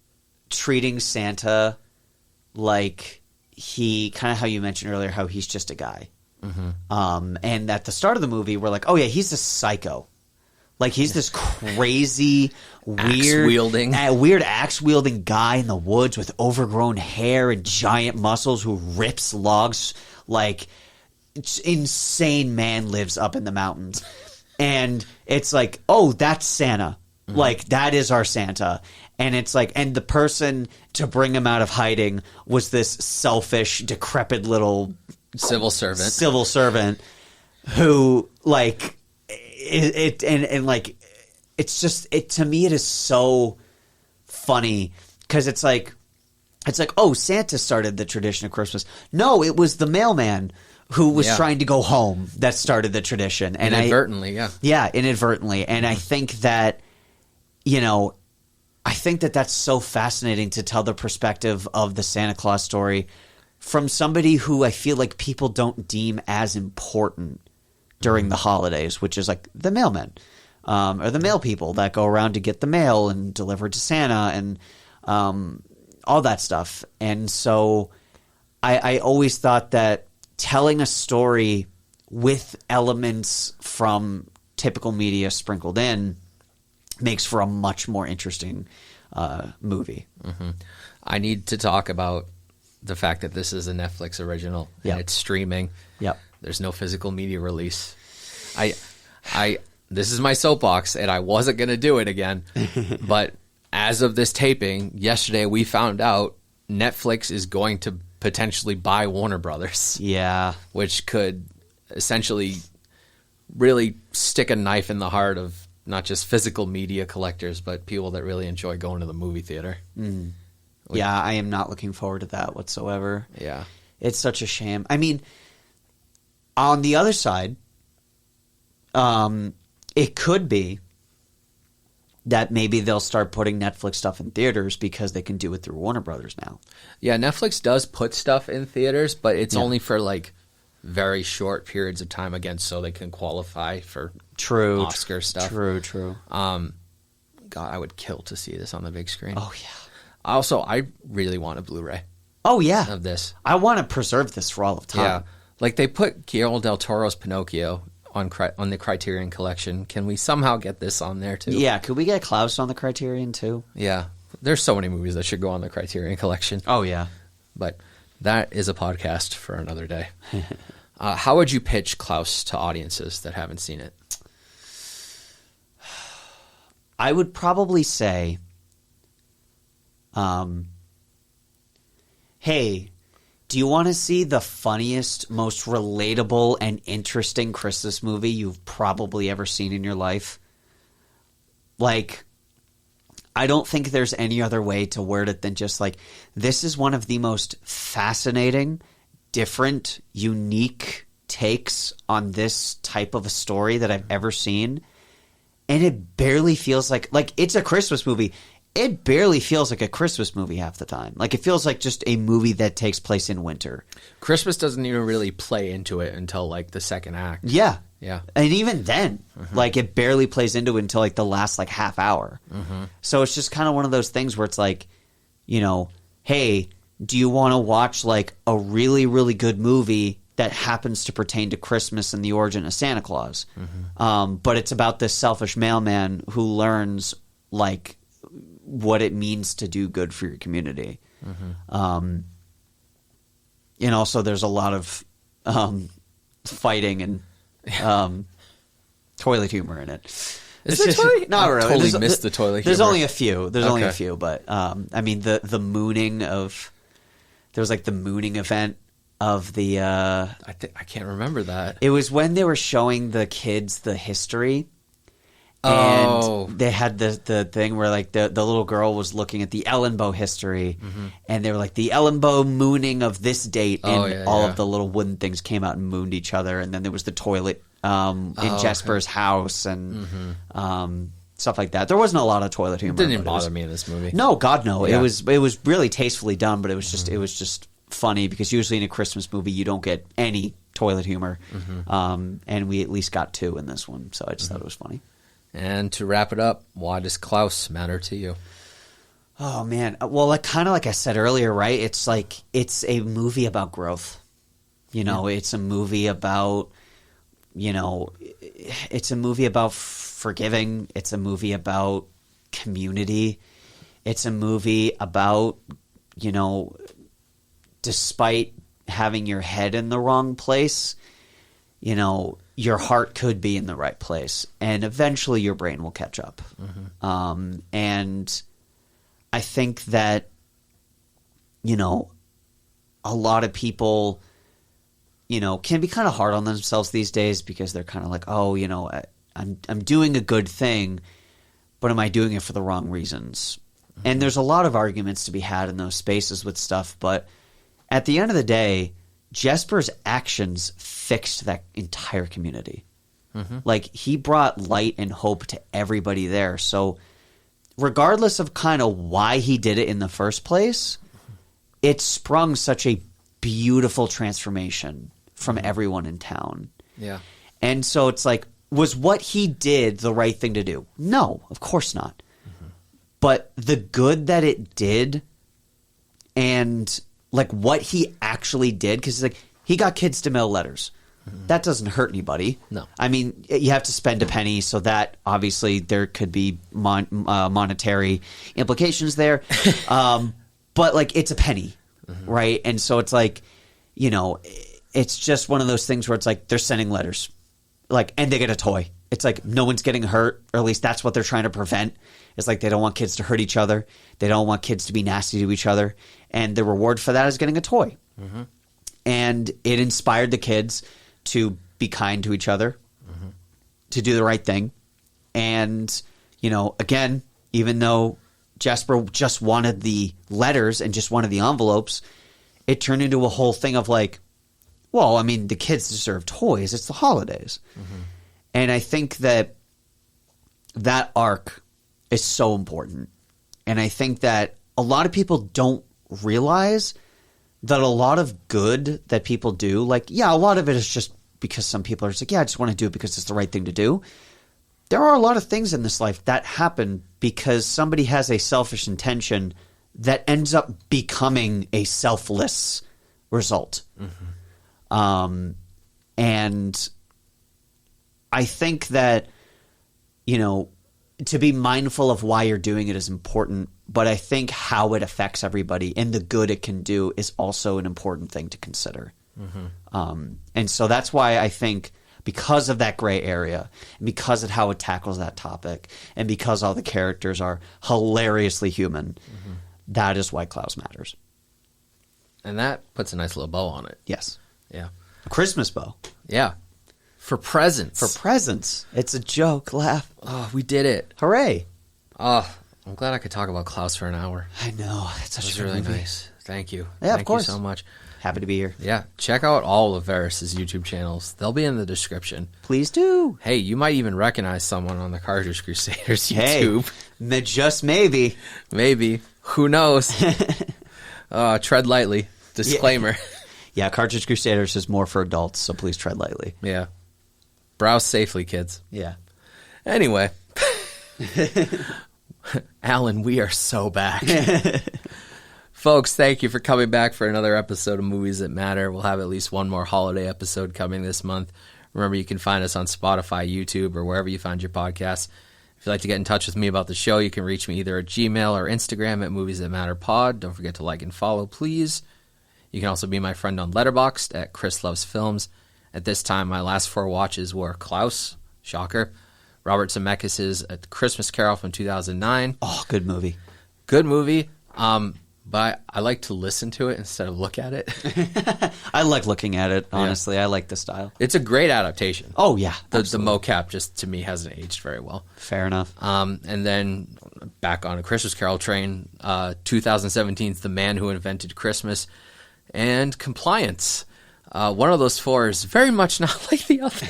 treating Santa like he, kind of how you mentioned earlier, how he's just a guy. And at the start of the movie, we're like, oh yeah, he's a psycho. Like he's this crazy, weird axe-wielding guy in the woods with overgrown hair and giant muscles who rips logs. Like, insane man lives up in the mountains. And it's like, oh, that's Santa. Like, that is our Santa. And it's like, and the person to bring him out of hiding was this selfish, decrepit little civil servant who, like, it's just, to me, it is so funny because it's like, oh, Santa started the tradition of Christmas. No, it was the mailman who was trying to go home that started the tradition. And inadvertently. Yeah, inadvertently. And I think that, that's so fascinating to tell the perspective of the Santa Claus story from somebody who I feel like people don't deem as important during the holidays, which is like the mailmen or the mail people that go around to get the mail and deliver to Santa and all that stuff. And so I always thought that telling a story with elements from typical media sprinkled in makes for a much more interesting movie. I need to talk about the fact that this is a Netflix original and it's streaming. Yep. There's no physical media release. This is my soapbox, and I wasn't going to do it again. But as of this taping, yesterday we found out Netflix is going to potentially buy Warner Brothers. Yeah. Which could essentially really stick a knife in the heart of not just physical media collectors, but people that really enjoy going to the movie theater. Yeah, I am not looking forward to that whatsoever. Yeah. It's such a shame. I mean, on the other side, it could be that maybe they'll start putting Netflix stuff in theaters because they can do it through Warner Brothers now. Yeah, Netflix does put stuff in theaters, but it's only for like very short periods of time, again, so they can qualify for Oscar stuff. True. God, I would kill to see this on the big screen. Oh, yeah. Also, I really want a Blu-ray. Oh, yeah. Of this. I want to preserve this for all of time. Yeah. Like, they put Guillermo del Toro's Pinocchio on the Criterion Collection. Can we somehow get this on there, too? Yeah. Could we get Klaus on the Criterion, too? Yeah. There's so many movies that should go on the Criterion Collection. Oh, yeah. But that is a podcast for another day. How would you pitch Klaus to audiences that haven't seen it? I would probably say, hey, do you want to see the funniest, most relatable, and interesting Christmas movie you've probably ever seen in your life? Like, I don't think there's any other way to word it than just like, this is one of the most fascinating, different, unique takes on this type of a story that I've ever seen. And it barely feels like it's a Christmas movie. It barely feels like a Christmas movie half the time. Like, it feels like just a movie that takes place in winter. Christmas doesn't even really play into it until, like, the second act. Yeah. Yeah. And even then, like, it barely plays into it until, like, the last, like, half hour. So it's just kind of one of those things where it's like, hey, Do you want to watch like a really, really good movie that happens to pertain to Christmas and the origin of Santa Claus? But it's about this selfish mailman who learns like what it means to do good for your community. And also there's a lot of fighting and toilet humor in it. Is there toilet? Not I really. totally missed the toilet humor. There's only a few. Only a few, but I mean the mooning of there was like the mooning event of the. I can't remember that. It was when they were showing the kids the history. Oh. And they had the thing where like the little girl was looking at the Ellenbow history, and they were like the Ellenbow mooning of this date, and all of the little wooden things came out and mooned each other, and then there was the toilet in Jesper's house and stuff like that. There wasn't a lot of toilet humor. It didn't even bother me in this movie. No, God no. Yeah. It was really tastefully done, but it was just funny because usually in a Christmas movie you don't get any toilet humor, and we at least got two in this one, so I just thought it was funny. And to wrap it up, why does Klaus matter to you? Oh, man. Well, kind of like I said earlier, right? It's like it's a movie about growth. It's a movie about, it's a movie about forgiving. It's a movie about community. It's a movie about, despite having your head in the wrong place, your heart could be in the right place, and eventually your brain will catch up. And I think that, a lot of people, can be kind of hard on themselves these days because they're kind of like, oh, I'm doing a good thing, but am I doing it for the wrong reasons? And there's a lot of arguments to be had in those spaces with stuff, but at the end of the day, Jesper's actions fixed that entire community. Like, he brought light and hope to everybody there. So regardless of kind of why he did it in the first place, it sprung such a beautiful transformation from everyone in town. Yeah. And so it's like, was what he did the right thing to do? No, of course not. But the good that it did, and like what he actually did, because like he got kids to mail letters. That doesn't hurt anybody. No. I mean, you have to spend a penny, so that obviously there could be monetary implications there. But like, it's a penny, right? And so it's like, it's just one of those things where it's like they're sending letters, like, and they get a toy. It's like no one's getting hurt, or at least that's what they're trying to prevent. It's like they don't want kids to hurt each other. They don't want kids to be nasty to each other. And the reward for that is getting a toy. And it inspired the kids to be kind to each other, to do the right thing. And, again, even though Jesper just wanted the letters and just wanted the envelopes, it turned into a whole thing of like, well, I mean, the kids deserve toys. It's the holidays. And I think that arc is so important. And I think that a lot of people don't realize that a lot of good that people do, like, yeah, a lot of it is just because some people are just like, yeah, I just want to do it because it's the right thing to do. There are a lot of things in this life that happen because somebody has a selfish intention that ends up becoming a selfless result. And I think that, to be mindful of why you're doing it is important, but I think how it affects everybody and the good it can do is also an important thing to consider. And so that's why I think, because of that gray area, and because of how it tackles that topic, and because all the characters are hilariously human, that is why Klaus matters. And that puts a nice little bow on it. Yes. Yeah. A Christmas bow. Yeah. For presents. For presents. It's a joke. Laugh. Oh, we did it. Hooray. Oh, I'm glad I could talk about Klaus for an hour. I know. It's such That was a good really movie. nice. Thank you. Yeah, Thank of course. you so much. Happy to be here. Yeah. Check out all of Veras' YouTube channels. They'll be in the description. Please do. Hey, you might even recognize someone on the Cartridge Crusaders YouTube. Hey, just maybe. Maybe. Who knows? Tread lightly. Disclaimer. Yeah, Cartridge Crusaders is more for adults, so please tread lightly. Yeah. Browse safely, kids. Yeah. Anyway. Alan, we are so back. Folks, thank you for coming back for another episode of Movies That Matter. We'll have at least one more holiday episode coming this month. Remember, you can find us on Spotify, YouTube, or wherever you find your podcasts. If you'd like to get in touch with me about the show, you can reach me either at Gmail or Instagram at Movies That Matter Pod. Don't forget to like and follow, please. You can also be my friend on Letterboxd at Chris Loves Films. At this time, my last 4 watches were Klaus, shocker, Robert Zemeckis' A Christmas Carol from 2009. Oh, good movie. Good movie. But I like to listen to it instead of look at it. I like looking at it, honestly. Yeah. I like the style. It's a great adaptation. Oh, yeah. The mocap just, to me, hasn't aged very well. Fair enough. And then back on a Christmas Carol train, 2017's The Man Who Invented Christmas and Compliance. One of those 4 is very much not like the other.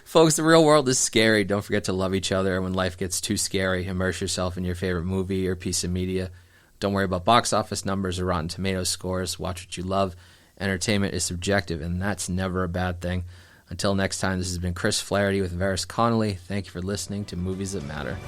Folks, the real world is scary. Don't forget to love each other. And when life gets too scary, immerse yourself in your favorite movie or piece of media. Don't worry about box office numbers or Rotten Tomatoes scores. Watch what you love. Entertainment is subjective, and that's never a bad thing. Until next time, this has been Chris Flaherty with Veras Connolly. Thank you for listening to Movies That Matter.